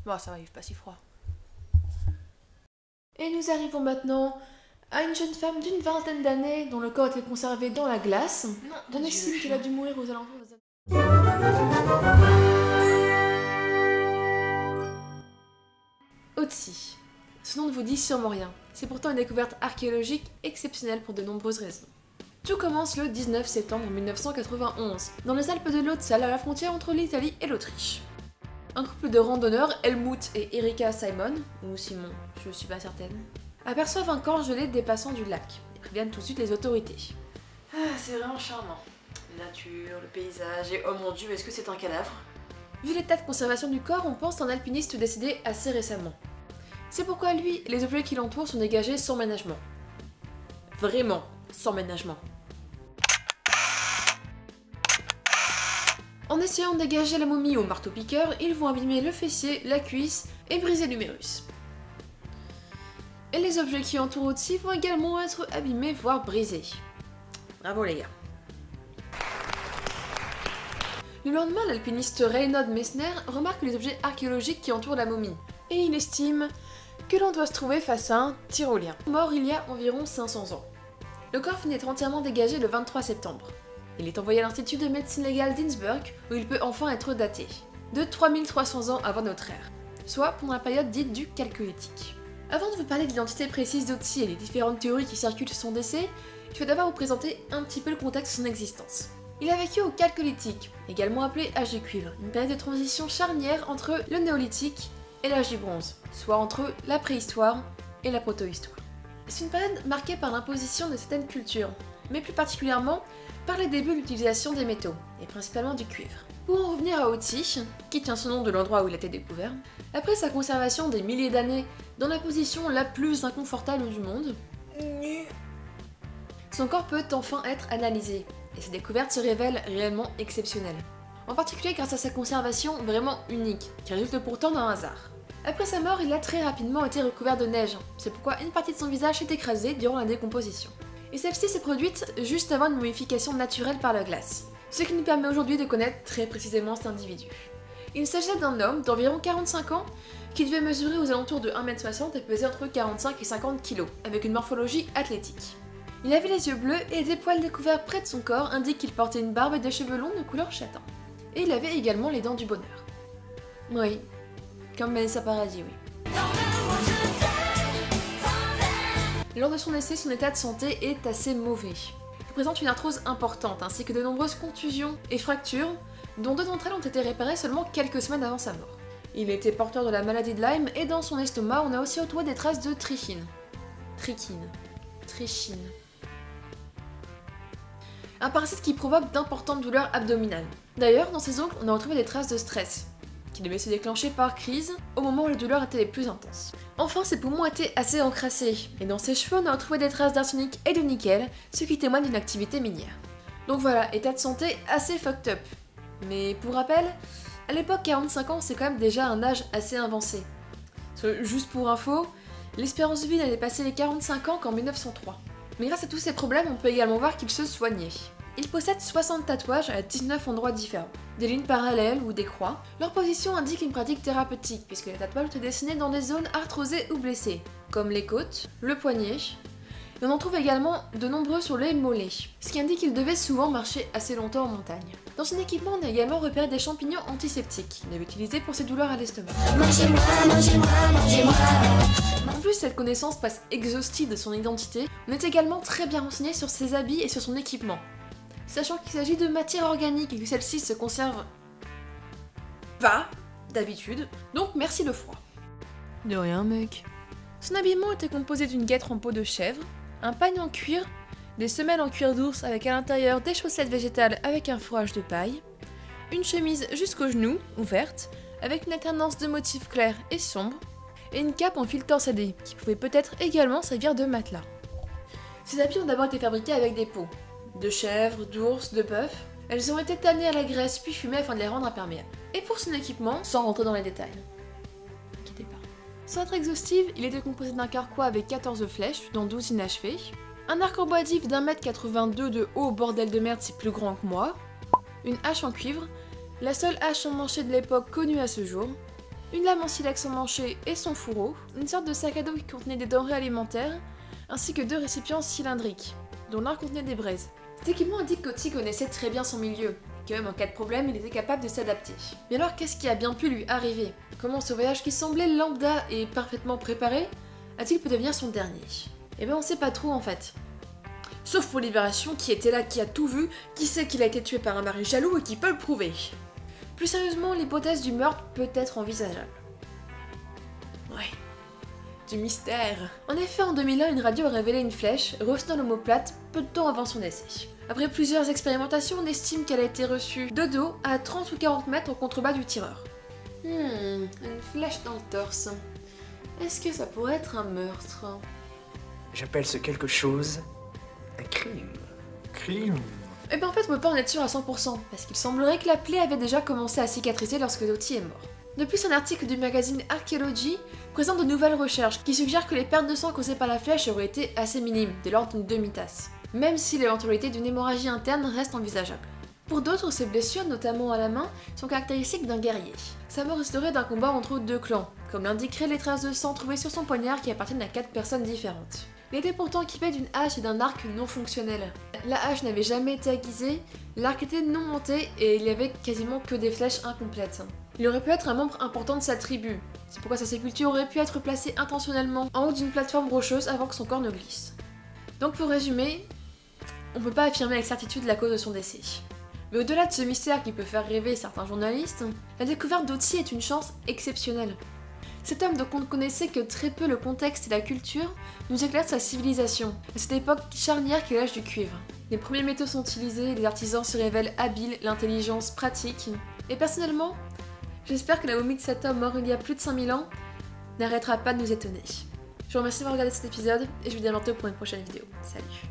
Bon, ça va, il fait pas si froid. Et nous arrivons maintenant à une jeune femme d'une vingtaine d'années dont le corps était conservé dans la glace. On estime qu'elle a dû mourir aux alentours des Otzi. Ce nom ne vous dit sûrement rien. C'est pourtant une découverte archéologique exceptionnelle pour de nombreuses raisons. Tout commence le 19 septembre 1991, dans les Alpes de l'Haute-Saale à la frontière entre l'Italie et l'Autriche. Un couple de randonneurs, Helmut et Erika Simon, ou Simon, je suis pas certaine, aperçoivent un corps gelé dépassant du lac et préviennent tout de suite les autorités. Ah, c'est vraiment charmant. La nature, le paysage, et oh mon dieu, est-ce que c'est un cadavre? Vu l'état de conservation du corps, on pense à un alpiniste décédé assez récemment. C'est pourquoi lui et les objets qui l'entourent sont dégagés sans ménagement. Vraiment, sans ménagement. En essayant de dégager la momie au marteau-piqueur, ils vont abîmer le fessier, la cuisse et briser l'humérus. Et les objets qui entourent Otzi vont également être abîmés, voire brisés. Bravo les gars. Le lendemain, l'alpiniste Reinhold Messner remarque les objets archéologiques qui entourent la momie, et il estime que l'on doit se trouver face à un tyrolien, mort il y a environ 500 ans. Le corps finit d'être entièrement dégagé le 23 septembre. Il est envoyé à l'Institut de médecine légale d'Innsbruck, où il peut enfin être daté, de 3300 ans avant notre ère, soit pendant la période dite du Chalcolithique. Avant de vous parler de l'identité précise d'Otzi et les différentes théories qui circulent sur son décès, il faut d'abord vous présenter un petit peu le contexte de son existence. Il a vécu au Chalcolithique, également appelé âge du cuivre, une période de transition charnière entre le néolithique et l'âge du bronze, soit entre la préhistoire et la protohistoire. C'est une période marquée par l'imposition de certaines cultures, mais plus particulièrement par les débuts de l'utilisation des métaux, et principalement du cuivre. Pour en revenir à Otzi, qui tient son nom de l'endroit où il a été découvert, après sa conservation des milliers d'années dans la position la plus inconfortable du monde, son corps peut enfin être analysé, et sa découverte se révèle réellement exceptionnelle. En particulier grâce à sa conservation vraiment unique, qui résulte pourtant d'un hasard. Après sa mort, il a très rapidement été recouvert de neige, c'est pourquoi une partie de son visage s'est écrasée durant la décomposition. Et celle-ci s'est produite juste avant une momification naturelle par la glace, ce qui nous permet aujourd'hui de connaître très précisément cet individu. Il s'agissait d'un homme d'environ 45 ans qui devait mesurer aux alentours de 1m60 et peser entre 45 et 50 kg, avec une morphologie athlétique. Il avait les yeux bleus et des poils découverts près de son corps indiquent qu'il portait une barbe et des cheveux longs de couleur châtain. Et il avait également les dents du bonheur. Oui, comme Vanessa Paradis, oui. Lors de son décès, son état de santé est assez mauvais. Il présente une arthrose importante ainsi que de nombreuses contusions et fractures, dont deux d'entre elles ont été réparées seulement quelques semaines avant sa mort. Il était porteur de la maladie de Lyme et dans son estomac, on a aussi retrouvé des traces de trichine. Trichine. Un parasite qui provoque d'importantes douleurs abdominales. D'ailleurs, dans ses ongles, on a retrouvé des traces de stress, qui devait se déclencher par crise au moment où les douleurs étaient les plus intenses. Enfin, ses poumons étaient assez encrassés, et dans ses cheveux, on a retrouvé des traces d'arsenic et de nickel, ce qui témoigne d'une activité minière. Donc voilà, état de santé assez fucked up. Mais pour rappel, à l'époque, 45 ans, c'est quand même déjà un âge assez avancé. Juste pour info, l'espérance de vie n'a dépassé les 45 ans qu'en 1903. Mais grâce à tous ces problèmes, on peut également voir qu'il se soignait. Il possède 60 tatouages à 19 endroits différents, des lignes parallèles ou des croix. Leur position indique une pratique thérapeutique, puisque les tatouages sont dessinés dans des zones arthrosées ou blessées, comme les côtes, le poignet, et on en trouve également de nombreux sur les mollets, ce qui indique qu'il devait souvent marcher assez longtemps en montagne. Dans son équipement, on a également repéré des champignons antiseptiques qu'il avait utilisés pour ses douleurs à l'estomac. En plus, cette connaissance passe exhaustive de son identité, on est également très bien renseigné sur ses habits et sur son équipement, sachant qu'il s'agit de matière organique et que celle-ci se conserve pas d'habitude, donc merci le froid. De rien mec. Son habillement était composé d'une guêtre en peau de chèvre, un pagne en cuir, des semelles en cuir d'ours avec à l'intérieur des chaussettes végétales avec un fourrage de paille, une chemise jusqu'aux genoux, ouverte, avec une alternance de motifs clairs et sombres, et une cape en fil torsadé, qui pouvait peut-être également servir de matelas. Ces habits ont d'abord été fabriqués avec des peaux, de chèvre, d'ours, de bœuf. Elles ont été tannées à la graisse puis fumées afin de les rendre imperméables. Et pour son équipement, sans rentrer dans les détails. N'inquiétez pas. Sans être exhaustive, il était composé d'un carquois avec 14 flèches, dont 12 inachevées, un arc en bois d'if d'1m82 de haut, bordel de merde, c'est plus grand que moi, une hache en cuivre, la seule hache emmanchée de l'époque connue à ce jour, une lame en silex emmanchée et son fourreau, une sorte de sac à dos qui contenait des denrées alimentaires, ainsi que 2 récipients cylindriques, dont l'un contenait des braises. Cet équipement indique qu'Otzi connaissait très bien son milieu, que même en cas de problème, il était capable de s'adapter. Mais alors qu'est-ce qui a bien pu lui arriver? Comment ce voyage qui semblait lambda et parfaitement préparé a-t-il pu devenir son dernier? Eh ben on sait pas trop en fait. Sauf pour Libération qui était là, qui a tout vu, qui sait qu'il a été tué par un mari jaloux et qui peut le prouver. Plus sérieusement, l'hypothèse du meurtre peut être envisageable. Ouais. Du mystère. En effet, en 2001, une radio a révélé une flèche, revenant l'omoplate peu de temps avant son décès. Après plusieurs expérimentations, on estime qu'elle a été reçue de dos à 30 ou 40 mètres en contrebas du tireur. Une flèche dans le torse. Est-ce que ça pourrait être un meurtre? J'appelle ce quelque chose un crime. Crime? Eh ben en fait, on peut pas en être sûr à 100%, parce qu'il semblerait que la plaie avait déjà commencé à cicatriser lorsque Otzi est mort. De plus, un article du magazine Archaeology présente de nouvelles recherches qui suggèrent que les pertes de sang causées par la flèche auraient été assez minimes, de l'ordre d'une demi-tasse, même si l'éventualité d'une hémorragie interne reste envisageable. Pour d'autres, ces blessures, notamment à la main, sont caractéristiques d'un guerrier. Sa mort resterait d'un combat entre 2 clans, comme l'indiqueraient les traces de sang trouvées sur son poignard qui appartiennent à 4 personnes différentes. Il était pourtant équipé d'une hache et d'un arc non fonctionnels. La hache n'avait jamais été aiguisée, l'arc était non monté et il y avait quasiment que des flèches incomplètes. Il aurait pu être un membre important de sa tribu. C'est pourquoi sa sépulture aurait pu être placée intentionnellement en haut d'une plateforme rocheuse avant que son corps ne glisse. Donc pour résumer, on peut pas affirmer avec certitude la cause de son décès. Mais au-delà de ce mystère qui peut faire rêver certains journalistes, la découverte d'Otzi est une chance exceptionnelle. Cet homme dont on ne connaissait que très peu le contexte et la culture nous éclaire sa civilisation, à cette époque charnière qu'est l'âge du cuivre. Les premiers métaux sont utilisés, les artisans se révèlent habiles, l'intelligence pratique. Et personnellement, j'espère que la momie de cet homme mort il y a plus de 5000 ans n'arrêtera pas de nous étonner. Je vous remercie d'avoir regardé cet épisode et je vous dis à bientôt pour une prochaine vidéo. Salut!